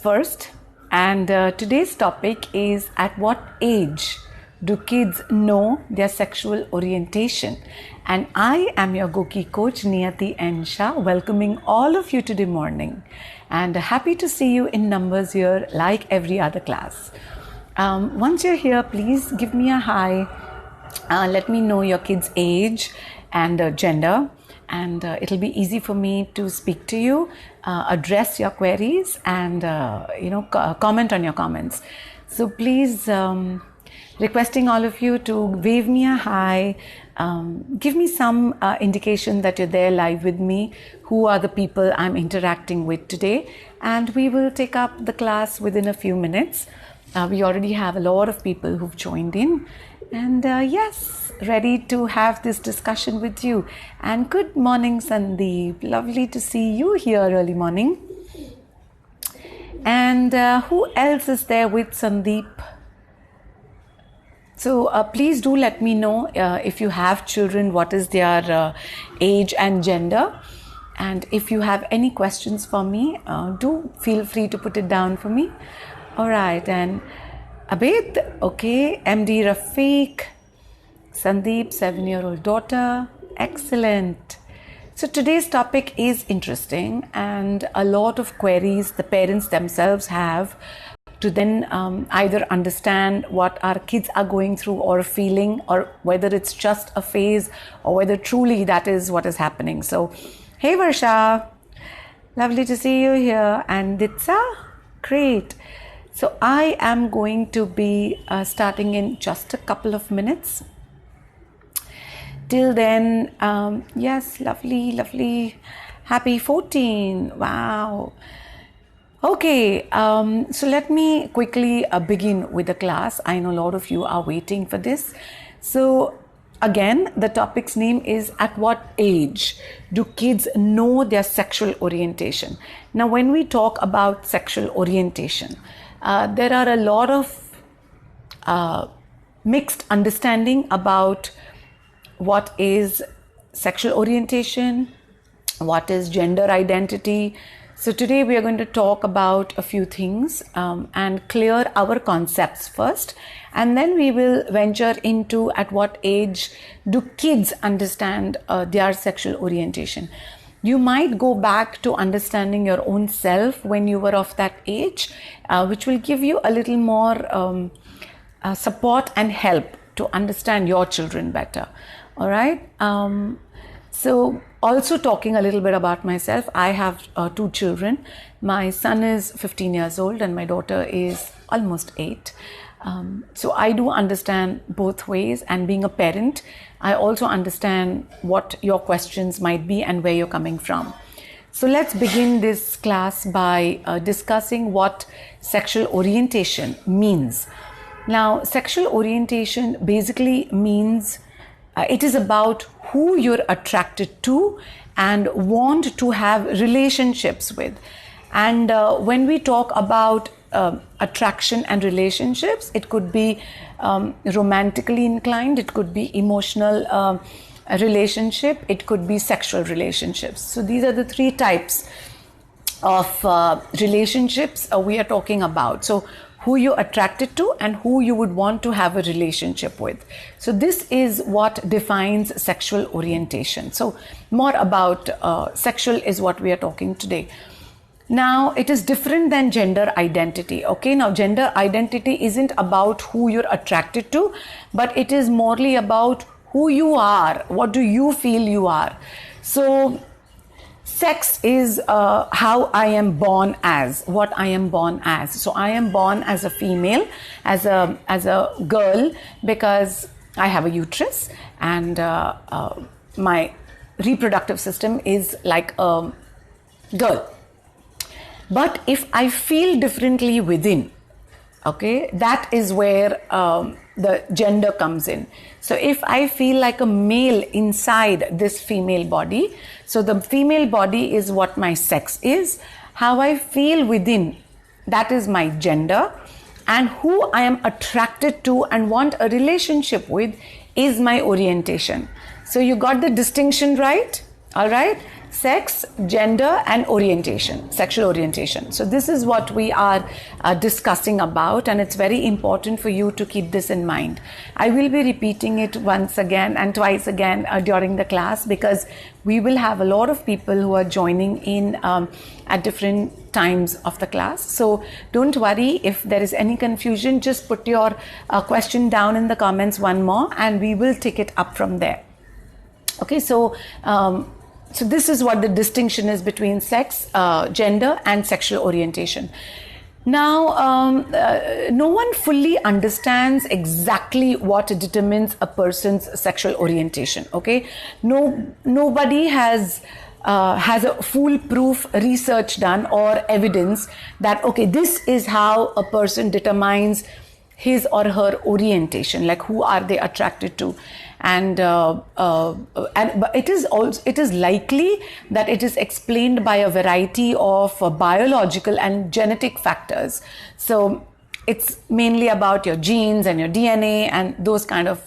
1st, and today's topic is at what age do kids know their sexual orientation? And I am your Goki coach Niyati N. Shah, welcoming all of you today morning, and happy to see you in numbers here like every other class. Once you're here, please give me a hi. Let me know your kid's age and gender, and it'll be easy for me to speak to you, address your queries, and comment on your comments. So please, requesting all of you to wave me a hi, give me some indication that you're there live with me, who are the people I'm interacting with today, and we will take up the class within a few minutes. We already have a lot of people who've joined in, and yes, ready to have this discussion with you. And good morning, Sandeep. Lovely to see you here early morning. And who else is there with Sandeep? So please do let me know if you have children, what is their age and gender. And if you have any questions for me, do feel free to put it down for me. All right, and Abid, okay, MD Rafiq, Sandeep, 7-year-old daughter, excellent. So today's topic is interesting, and a lot of queries the parents themselves have to then either understand what our kids are going through or feeling, or whether it's just a phase or whether truly that is what is happening. So, hey Varsha, lovely to see you here, and Ditsa, great. So I am going to be starting in just a couple of minutes. Till then, yes, lovely, happy 14, wow. Okay, so let me quickly begin with the class. I know a lot of you are waiting for this. So again, the topic's name is at what age do kids know their sexual orientation? Now, when we talk about sexual orientation, there are a lot of mixed understanding about what is sexual orientation, what is gender identity. So today we are going to talk about a few things and clear our concepts first, and then we will venture into at what age do kids understand their sexual orientation. You might go back to understanding your own self when you were of that age, which will give you a little more support and help to understand your children better. All right. So also talking a little bit about myself, I have 2 children. My son is 15 years old and my daughter is almost 8. So I do understand both ways, and being a parent, I also understand what your questions might be and where you're coming from. So let's begin this class by discussing what sexual orientation means. Now, sexual orientation basically means it is about who you're attracted to and want to have relationships with. And when we talk about attraction and relationships, it could be romantically inclined, it could be emotional relationship, it could be sexual relationships. So these are the 3 types of relationships we are talking about. So who you're attracted to and who you would want to have a relationship with. So this is what defines sexual orientation. So more about sexual is what we are talking today. Now, it is different than gender identity. Okay, now gender identity isn't about who you're attracted to, but it is morely about who you are. What do you feel you are? So sex is how I am born as, what I am born as. So I am born as a female, as a girl, because I have a uterus, and my reproductive system is like a girl. But if I feel differently within, okay, that is where the gender comes in. So if I feel like a male inside this female body, so the female body is what my sex is, how I feel within, that is my gender, and who I am attracted to and want a relationship with is my orientation. So you got the distinction right? All right, sex, gender, and orientation, sexual orientation. So this is what we are discussing about, and it's very important for you to keep this in mind. I will be repeating it once again and twice again during the class, because we will have a lot of people who are joining in at different times of the class. So don't worry if there is any confusion. Just put your question down in the comments one more, and we will take it up from there. Okay, so this is what the distinction is between sex, gender, and sexual orientation. Now, no one fully understands exactly what determines a person's sexual orientation. Okay, nobody has a foolproof research done or evidence that, okay, this is how a person determines his or her orientation, like who are they attracted to. But it is likely that it is explained by a variety of biological and genetic factors. So it's mainly about your genes and your DNA and those kind of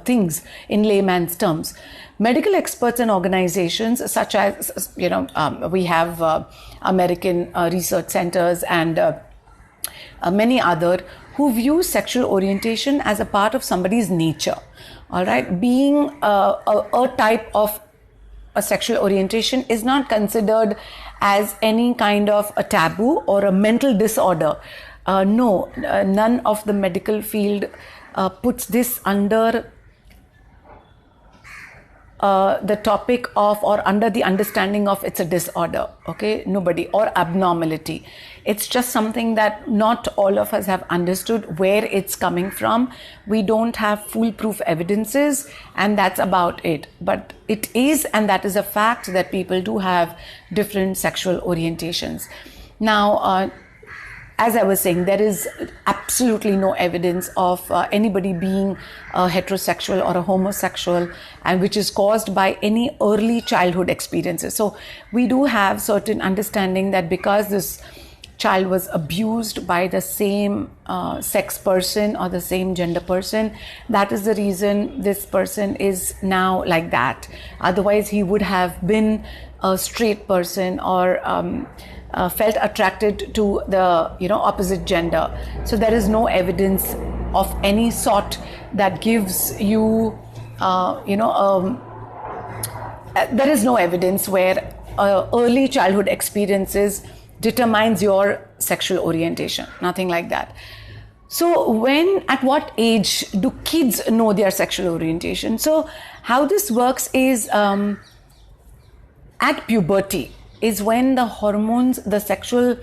things in layman's terms. Medical experts and organizations such as, we have American research centers and many other who view sexual orientation as a part of somebody's nature. All right, being a type of a sexual orientation is not considered as any kind of a taboo or a mental disorder. None of the medical field puts this under the topic of, or under the understanding of, it's a disorder. Okay, nobody, or abnormality. It's just something that not all of us have understood where it's coming from. We don't have foolproof evidences, and that's about it. But it is, and that is a fact, that people do have different sexual orientations. Now, as I was saying, there is absolutely no evidence of anybody being a heterosexual or a homosexual, and which is caused by any early childhood experiences. So we do have certain understanding that because this child was abused by the same sex person or the same gender person, that is the reason this person is now like that. Otherwise, he would have been a straight person or felt attracted to the opposite gender. So there is no evidence of any sort that gives you there is no evidence where early childhood experiences determines your sexual orientation. Nothing like that. So at what age do kids know their sexual orientation? So how this works is at puberty is when the hormones, the sexual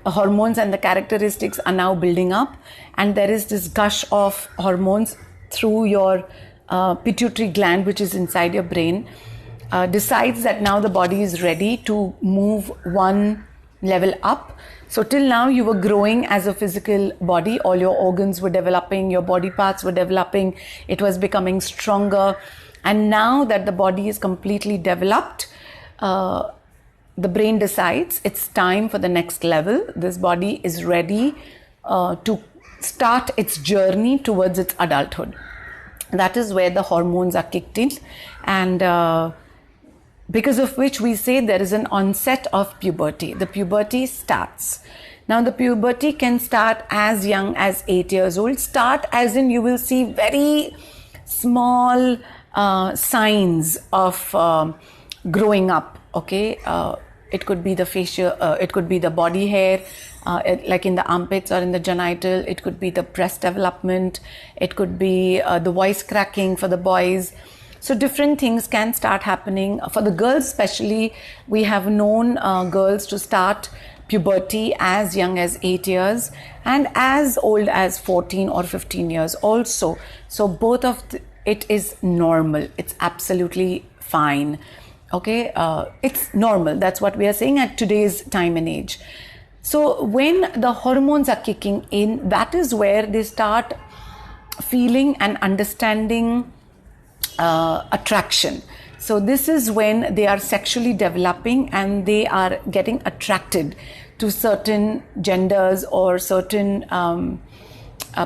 hormones and the characteristics are now building up, and there is this gush of hormones through your pituitary gland, which is inside your brain, decides that now the body is ready to move one level up. So till now you were growing as a physical body, all your organs were developing, your body parts were developing, it was becoming stronger, and now that the body is completely developed, the brain decides it's time for the next level. This body is ready to start its journey towards its adulthood. That is where the hormones are kicked in, and because of which we say there is an onset of puberty. The puberty starts. Now the puberty can start as young as 8 years old. Start as in you will see very small signs of growing up. Okay, it could be the facial, it could be the body hair, like in the armpits or in the genital. It could be the breast development. It could be the voice cracking for the boys. So different things can start happening. For the girls especially, we have known girls to start puberty as young as 8 years and as old as 14 or 15 years also. So both of it is normal. It's absolutely fine. Okay, it's normal. That's what we are saying at today's time and age. So when the hormones are kicking in, that is where they start feeling and understanding attraction. So this is when they are sexually developing and they are getting attracted to certain genders or certain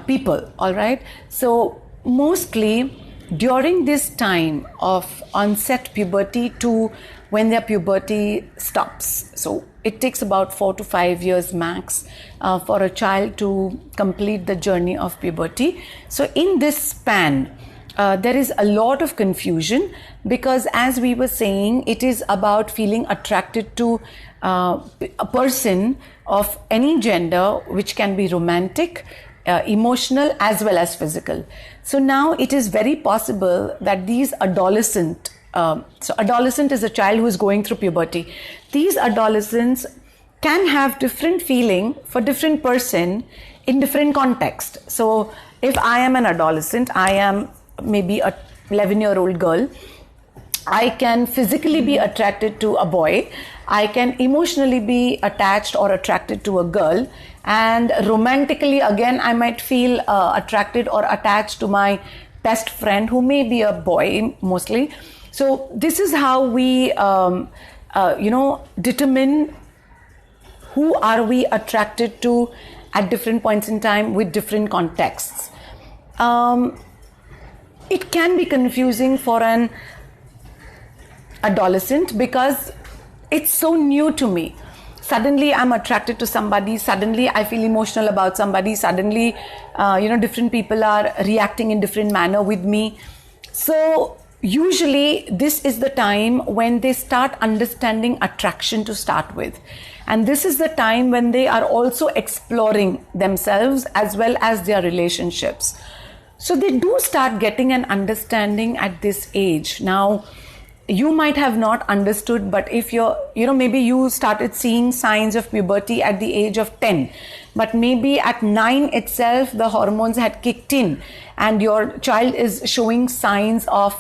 people. All right. So mostly during this time of onset puberty to when their puberty stops. So it takes about 4 to 5 years max for a child to complete the journey of puberty. So in this span, there is a lot of confusion, because as we were saying, it is about feeling attracted to a person of any gender, which can be romantic, emotional as well as physical. So now it is very possible that these adolescent, so adolescent is a child who is going through puberty. These adolescents can have different feeling for different person in different context. So if I am an adolescent, I am maybe a 11-year-old girl, I can physically be attracted to a boy, I can emotionally be attached or attracted to a girl, and romantically again I might feel attracted or attached to my best friend, who may be a boy mostly. So this is how we determine who are we attracted to at different points in time with different contexts. It can be confusing for an adolescent because it's so new to me. Suddenly I'm attracted to somebody, suddenly I feel emotional about somebody, suddenly different people are reacting in different manner with me. So usually this is the time when they start understanding attraction to start with, and this is the time when they are also exploring themselves as well as their relationships. So they do start getting an understanding at this age. Now you might have not understood, but if maybe you started seeing signs of puberty at the age of 10, but maybe at 9 itself the hormones had kicked in and your child is showing signs of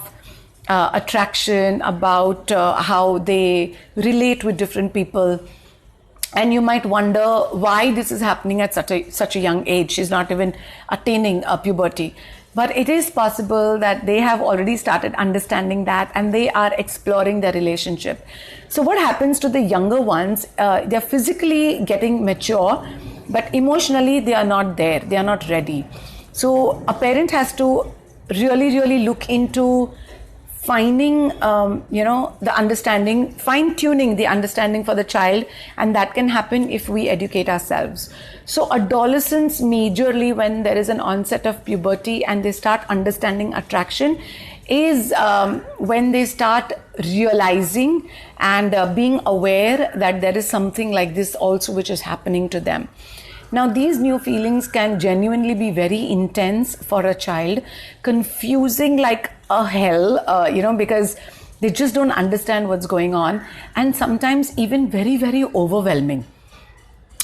attraction, about how they relate with different people, and you might wonder why this is happening at such a young age. She's not even attaining puberty. But it is possible that they have already started understanding that and they are exploring their relationship. So what happens to the younger ones? They're physically getting mature, but emotionally they are not there. They are not ready. So a parent has to really look into finding, the understanding, fine-tuning the understanding for the child, and that can happen if we educate ourselves. So adolescents, majorly when there is an onset of puberty and they start understanding attraction, is when they start realizing and being aware that there is something like this also which is happening to them. Now, these new feelings can genuinely be very intense for a child, confusing like a hell, because they just don't understand what's going on, and sometimes even very overwhelming.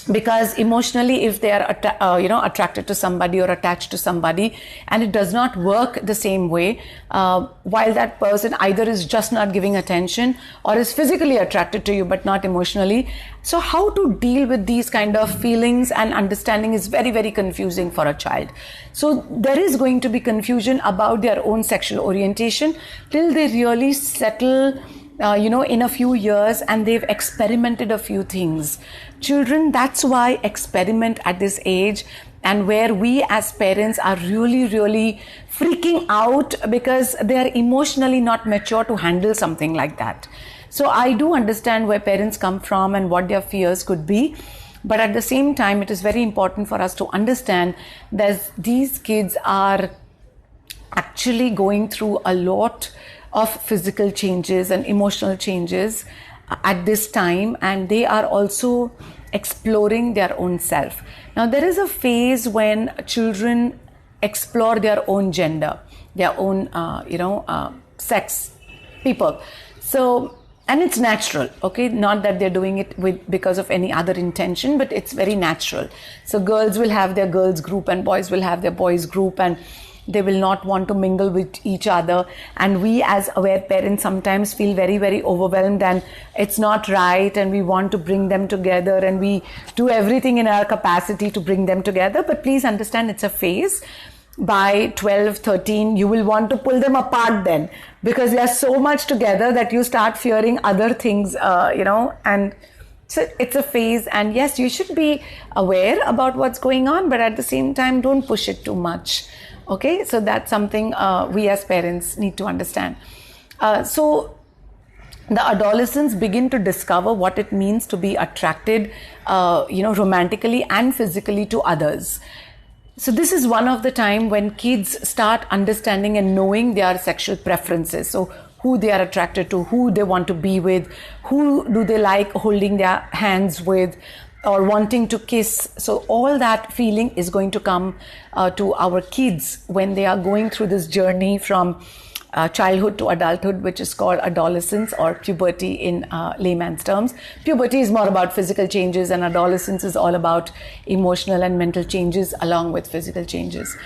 Because emotionally, if they are attracted to somebody or attached to somebody and it does not work the same way, while that person either is just not giving attention or is physically attracted to you but not emotionally. So how to deal with these kind of feelings and understanding is very confusing for a child. So there is going to be confusion about their own sexual orientation till they really settle in a few years and they've experimented a few things. Children, that's why experiment at this age, and where we as parents are really freaking out because they are emotionally not mature to handle something like that. So I do understand where parents come from and what their fears could be. But at the same time, it is very important for us to understand that these kids are actually going through a lot of physical changes and emotional changes at this time, and they are also exploring their own self. Now, there is a phase when children explore their own gender, their own, sex, people. So, and it's natural, okay? Not that they're doing it because of any other intention, but it's very natural. So girls will have their girls group and boys will have their boys group, and they will not want to mingle with each other. And we as aware parents sometimes feel very overwhelmed and it's not right, and we want to bring them together and we do everything in our capacity to bring them together. But please understand, it's a phase. By 12, 13, you will want to pull them apart then, because they are so much together that you start fearing other things, and so it's a phase. And yes, you should be aware about what's going on, but at the same time, don't push it too much. Okay, so that's something we as parents need to understand. So the adolescents begin to discover what it means to be attracted, romantically and physically to others. So this is one of the time when kids start understanding and knowing their sexual preferences. So who they are attracted to, who they want to be with, who do they like holding their hands with, or wanting to kiss. So all that feeling is going to come to our kids when they are going through this journey from childhood to adulthood, which is called adolescence or puberty in layman's terms. Puberty is more about physical changes, and adolescence is all about emotional and mental changes along with physical changes.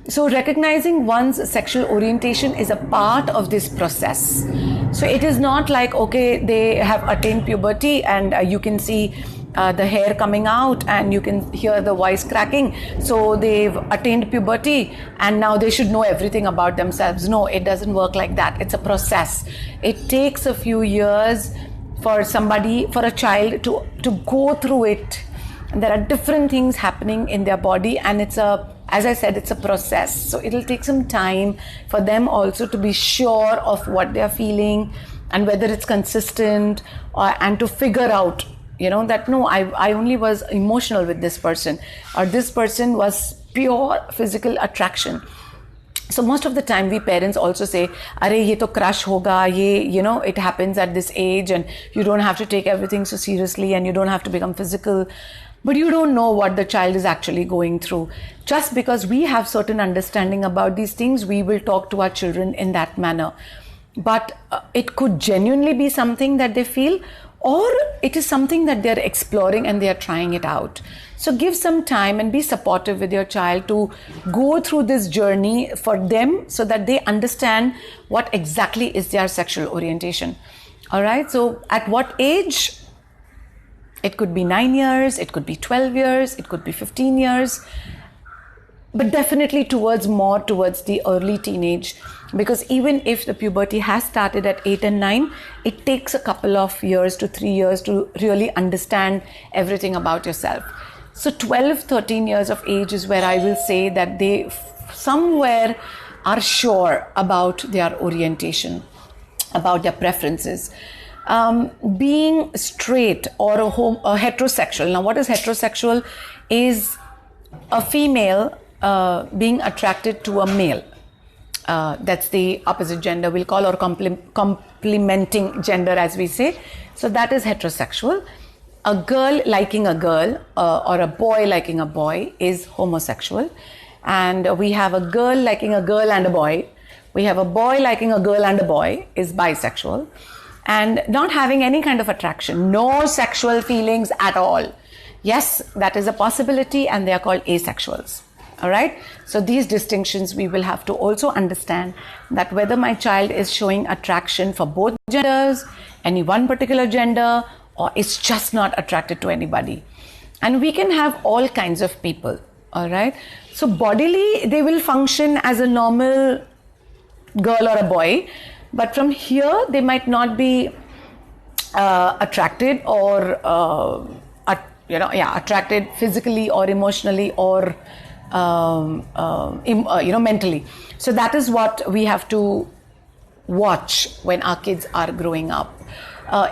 So recognizing one's sexual orientation is a part of this process. So it is not like, okay, they have attained puberty and you can see the hair coming out and you can hear the voice cracking. So they've attained puberty and now they should know everything about themselves. No, it doesn't work like that. It's a process. It takes a few years for a child to go through it. And there are different things happening in their body, and as I said, it's a process. So it'll take some time for them also to be sure of what they're feeling and whether it's consistent, and to figure out, that no, I only was emotional with this person, or this person was pure physical attraction. So most of the time we parents also say, "Are ye to crush hoga, it happens at this age and you don't have to take everything so seriously and you don't have to become physical." But you don't know what the child is actually going through. Just because we have certain understanding about these things, we will talk to our children in that manner. But it could genuinely be something that they feel, or it is something that they're exploring and they're trying it out. So give some time and be supportive with your child to go through this journey for them so that they understand what exactly is their sexual orientation. All right, so at what age? It could be 9 years, it could be 12 years, it could be 15 years, but definitely towards the early teenage, because even if the puberty has started at 8 and 9, it takes a couple of years to 3 years to really understand everything about yourself. So 12, 13 years of age is where I will say that they somewhere are sure about their orientation, about their preferences. Being straight or a heterosexual. Now, what is heterosexual? Is a female being attracted to a male. That's the opposite gender, we'll call, or complementing gender, as we say. So that is heterosexual. A girl liking a girl or a boy liking a boy is homosexual. And we have a girl liking a girl and a boy. We have a boy liking a girl and a boy is bisexual. And not having any kind of attraction, no sexual feelings at all. Yes, that is a possibility, and they are called asexuals. All right. So these distinctions we will have to also understand, that whether my child is showing attraction for both genders, any one particular gender, or is just not attracted to anybody. And we can have all kinds of people. All right. So bodily, they will function as a normal girl or a boy. But from here, they might not be attracted or, attracted physically or emotionally or, mentally. So that is what we have to watch when our kids are growing up.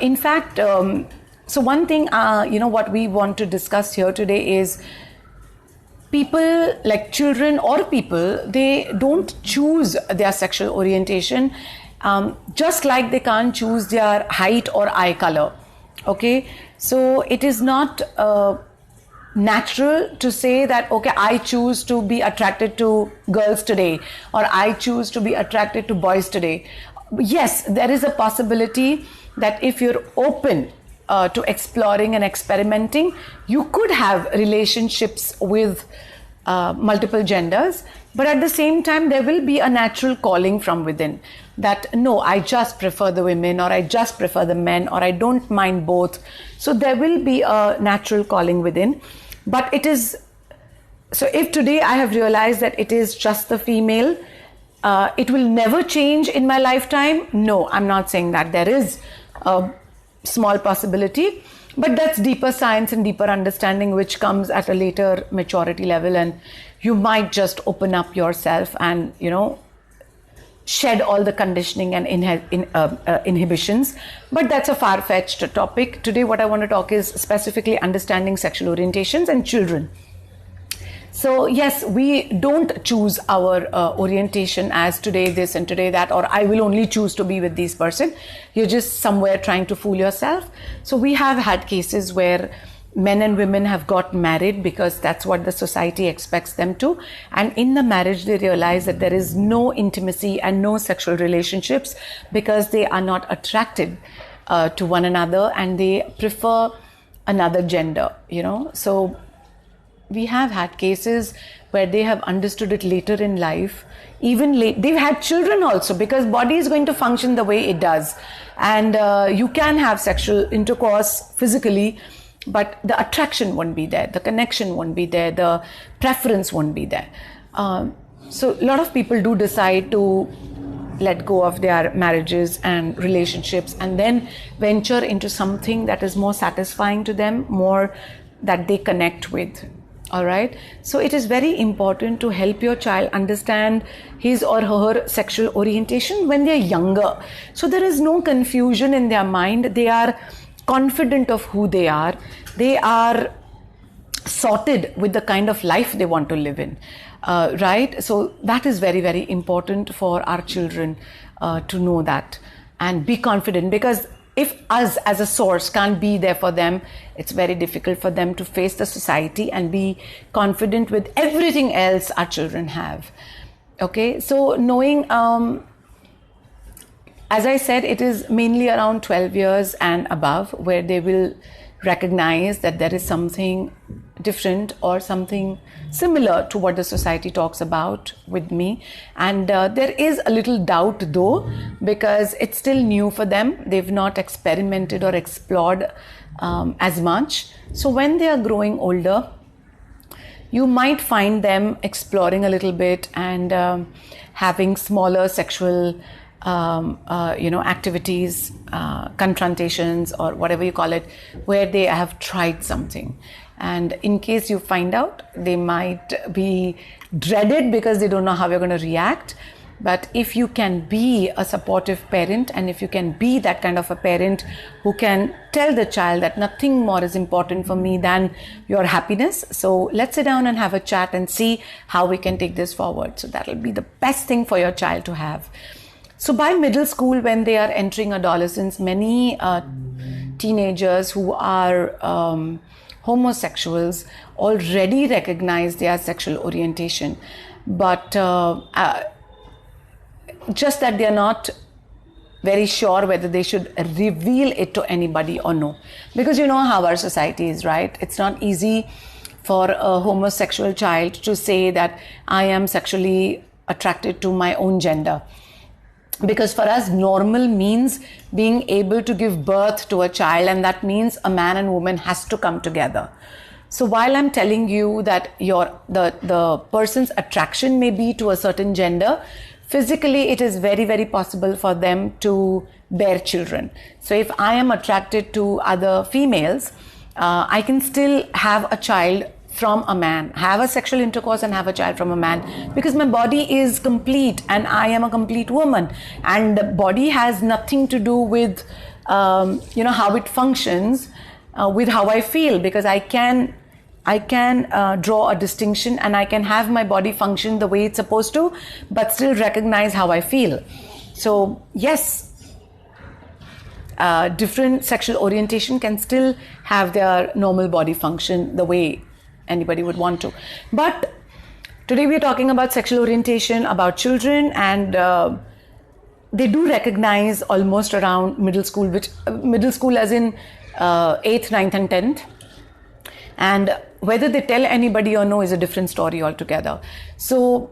In fact, so one thing, what we want to discuss here today is people, like children or people, they don't choose their sexual orientation. Just like they can't choose their height or eye color. Okay, so it is not natural to say that, okay, I choose to be attracted to girls today, or I choose to be attracted to boys today. Yes, there is a possibility that if you're open to exploring and experimenting, you could have relationships with multiple genders, but at the same time, there will be a natural calling from within that, no, I just prefer the women, or I just prefer the men, or I don't mind both. So there will be a natural calling within. But it is, so if today I have realized that it is just the female, it will never change in my lifetime. No, I'm not saying that. There is a small possibility. But that's deeper science and deeper understanding, which comes at a later maturity level, and you might just open up yourself and, shed all the conditioning and inhibitions. But that's a far-fetched topic. Today what I want to talk is specifically understanding sexual orientations and children. So yes, we don't choose our orientation as today this and today that, or I will only choose to be with this person. You're just somewhere trying to fool yourself. So we have had cases where men and women have got married because that's what the society expects them to. And in the marriage, they realize that there is no intimacy and no sexual relationships because they are not attracted to one another and they prefer another gender, So we have had cases where they have understood it later in life. Even late, they've had children also, because body is going to function the way it does. And you can have sexual intercourse physically, but the attraction won't be there, the connection won't be there, the preference won't be there. So a lot of people do decide to let go of their marriages and relationships and then venture into something that is more satisfying to them, more that they connect with. All right. So it is very important to help your child understand his or her sexual orientation when they're younger. So there is no confusion in their mind. They are confident of who they are. They are sorted with the kind of life they want to live in. Right. So that is very, very important for our children to know that and be confident, because if us as a source can't be there for them, it's very difficult for them to face the society and be confident with everything else our children have. Okay, so knowing, as I said, it is mainly around 12 years and above where they will recognize that there is something different or something similar to what the society talks about with me. And there is a little doubt though, because it's still new for them. They've not experimented or explored as much. So when they are growing older, you might find them exploring a little bit and having smaller sexual activities, confrontations or whatever you call it, where they have tried something. And in case you find out, they might be dreaded because they don't know how you're going to react. But if you can be a supportive parent, and if you can be that kind of a parent who can tell the child that nothing more is important for me than your happiness. So let's sit down and have a chat and see how we can take this forward. So that'll be the best thing for your child to have. So by middle school, when they are entering adolescence, many teenagers who are homosexuals already recognize their sexual orientation, but just that they are not very sure whether they should reveal it to anybody or no. Because you know how our society is, right? It's not easy for a homosexual child to say that I am sexually attracted to my own gender. Because for us, normal means being able to give birth to a child, and that means a man and woman has to come together. So while I'm telling you that the person's attraction may be to a certain gender, physically it is very, very possible for them to bear children. So if I am attracted to other females, I can still have a child from a man, have a sexual intercourse and have a child from a man, because my body is complete and I am a complete woman, and the body has nothing to do with how it functions with how I feel, because I can draw a distinction and I can have my body function the way it's supposed to, but still recognize how I feel. So yes, different sexual orientation can still have their normal body function the way anybody would want to. But today we're talking about sexual orientation, about children, and they do recognize almost around middle school, which middle school as in 8th, 9th and 10th. And whether they tell anybody or no is a different story altogether. So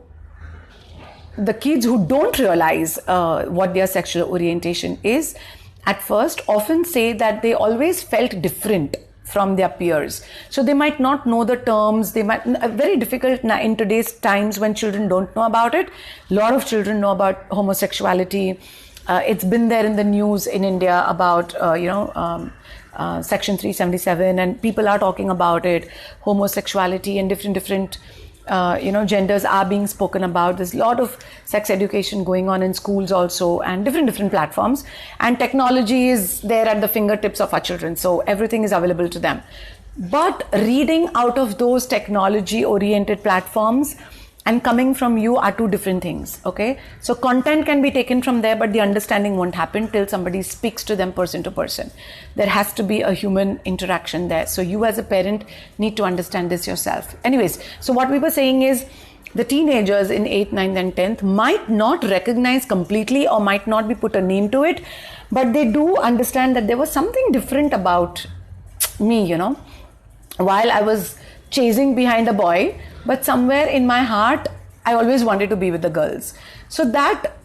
the kids who don't realize what their sexual orientation is at first often say that they always felt different from their peers. So they might not know the terms. They might, very difficult in today's times when children don't know about it. A lot of children know about homosexuality. It's been there in the news in India about, Section 377, and people are talking about it. Homosexuality and different genders are being spoken about. There's a lot of sex education going on in schools also, and different platforms. And technology is there at the fingertips of our children, so everything is available to them. But reading out of those technology-oriented platforms and coming from you are two different things, okay? So content can be taken from there, but the understanding won't happen till somebody speaks to them person to person. There has to be a human interaction there. So you as a parent need to understand this yourself. Anyways, so what we were saying is the teenagers in 8th, 9th and 10th might not recognize completely or might not be put a name to it, but they do understand that there was something different about me, while I was chasing behind a boy, but somewhere in my heart, I always wanted to be with the girls. So that,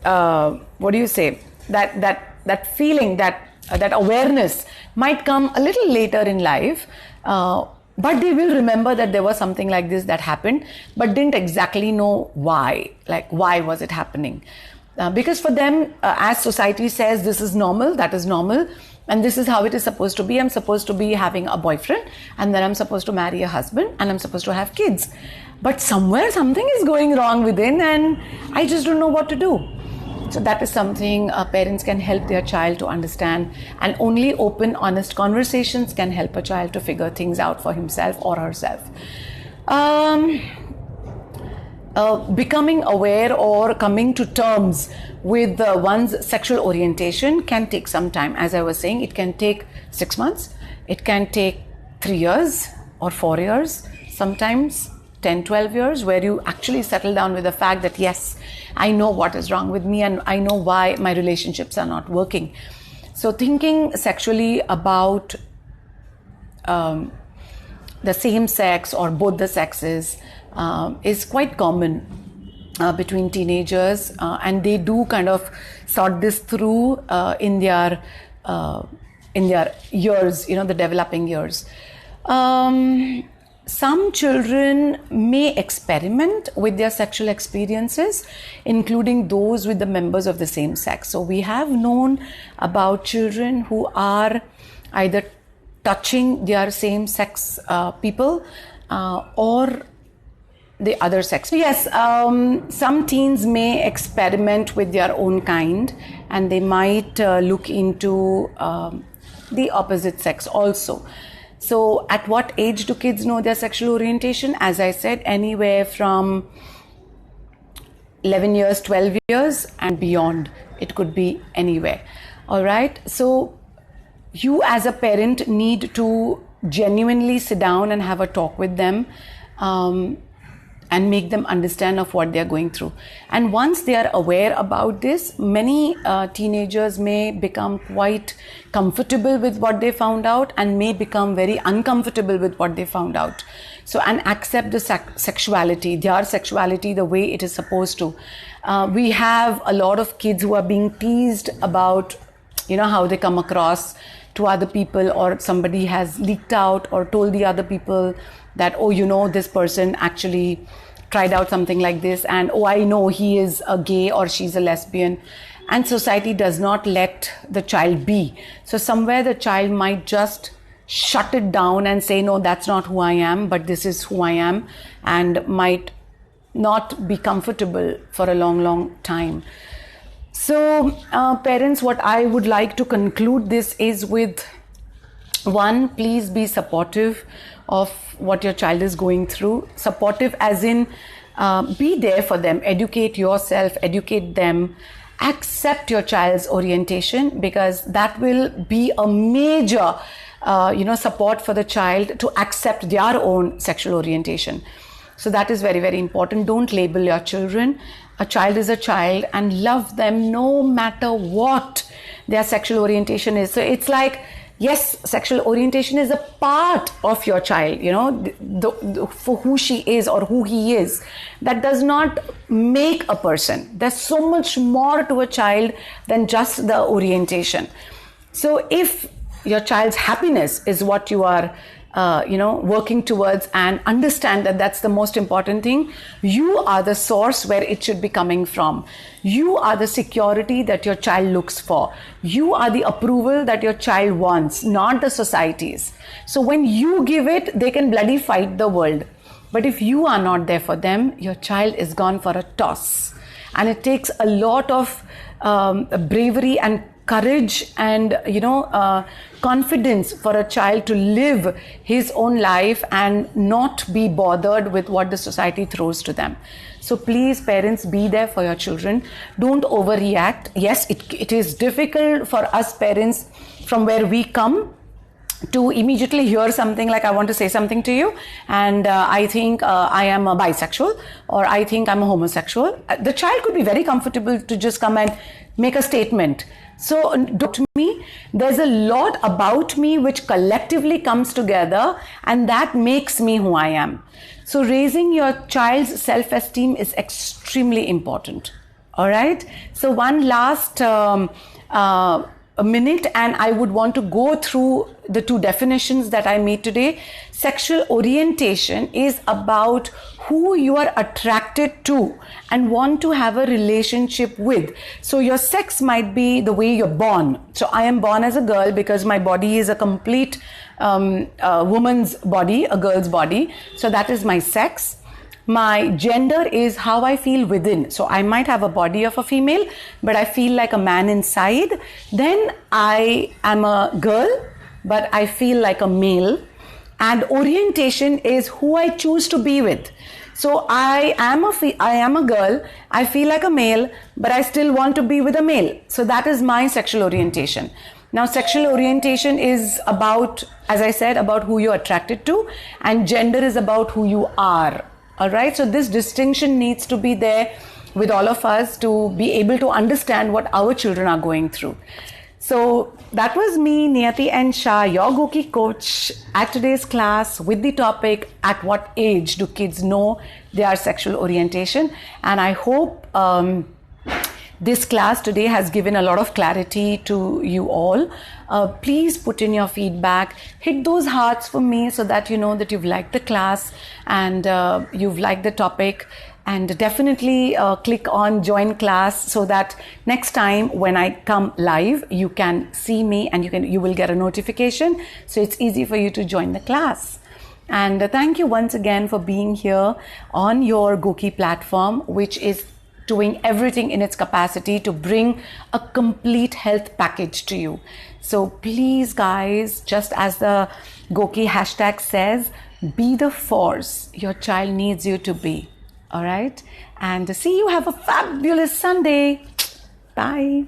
that feeling, that awareness might come a little later in life, but they will remember that there was something like this that happened, but didn't exactly know why. Like, why was it happening? Because for them, as society says, this is normal, that is normal, and this is how it is supposed to be. I'm supposed to be having a boyfriend, and then I'm supposed to marry a husband, and I'm supposed to have kids. But somewhere something is going wrong within, and I just don't know what to do. So that is something parents can help their child to understand, and only open, honest conversations can help a child to figure things out for himself or herself. Becoming aware or coming to terms with one's sexual orientation can take some time. As I was saying, it can take 6 months, it can take 3 years or 4 years, sometimes 10, 12 years, where you actually settle down with the fact that yes, I know what is wrong with me and I know why my relationships are not working. So thinking sexually about the same sex or both the sexes is quite common between teenagers, and they do kind of sort this through in their years, the developing years. Some children may experiment with their sexual experiences, including those with the members of the same sex. So we have known about children who are either touching their same sex people or the other sex. Yes, some teens may experiment with their own kind, and they might look into the opposite sex also. So at what age do kids know their sexual orientation? As I said, anywhere from 11 years, 12 years and beyond. It could be anywhere. All right. So you as a parent need to genuinely sit down and have a talk with them, and make them understand of what they're going through. And once they are aware about this, many teenagers may become quite comfortable with what they found out and may become very uncomfortable with what they found out. So, and accept the sexuality, their sexuality the way it is supposed to. We have a lot of kids who are being teased about, how they come across to other people, or somebody has leaked out or told the other people that, this person actually tried out something like this, and I know he is a gay or she's a lesbian, and society does not let the child be. So somewhere the child might just shut it down and say, no, that's not who I am, but this is who I am, and might not be comfortable for a long time. So parents, what I would like to conclude this is with, one, please be supportive of what your child is going through. Supportive as in be there for them, educate yourself, educate them, accept your child's orientation, because that will be a major support for the child to accept their own sexual orientation. So that is very, very important. Don't label your children. A child is a child, and love them no matter what their sexual orientation is. So it's like, yes, sexual orientation is a part of your child, for who she is or who he is. That does not make a person. There's so much more to a child than just the orientation. So if your child's happiness is what you are working towards, and understand that that's the most important thing. You are the source where it should be coming from. You are the security that your child looks for. You are the approval that your child wants, not the society's. So when you give it, they can bloody fight the world. But if you are not there for them, your child is gone for a toss. And it takes a lot of bravery and courage and confidence for a child to live his own life and not be bothered with what the society throws to them. So please, parents, be there for your children. Don't overreact. Yes, it is difficult for us parents from where we come to immediately hear something like, I want to say something to you, and I think I am a bisexual, or I think I'm a homosexual. The child could be very comfortable to just come and make a statement. So to me, there's a lot about me which collectively comes together, and that makes me who I am. So raising your child's self-esteem is extremely important. All right. So one last a minute, and I would want to go through the two definitions that I made today. Sexual orientation is about who you are attracted to and want to have a relationship with. So your sex might be the way you're born. So I am born as a girl because my body is a complete woman's body, a girl's body. So that is my sex. My gender is how I feel within. So I might have a body of a female, but I feel like a man inside. Then I am a girl, but I feel like a male. And orientation is who I choose to be with. So I am a girl, I feel like a male, but I still want to be with a male. So that is my sexual orientation. Now, sexual orientation is about, as I said, about who you're attracted to, and gender is about who you are. All right, so this distinction needs to be there with all of us to be able to understand what our children are going through. So that was me, Niyati N. Shah, your Goki coach, at today's class with the topic, at what age do kids know their sexual orientation? And I hope this class today has given a lot of clarity to you all. Please put in your feedback, hit those hearts for me so that you know that you've liked the class and you've liked the topic. And definitely click on join class so that next time when I come live, you can see me and you will get a notification. So it's easy for you to join the class. And thank you once again for being here on your Goki platform, which is doing everything in its capacity to bring a complete health package to you. So please guys, just as the Goki hashtag says, be the force your child needs you to be. All right. And see you. Have a fabulous Sunday. Bye.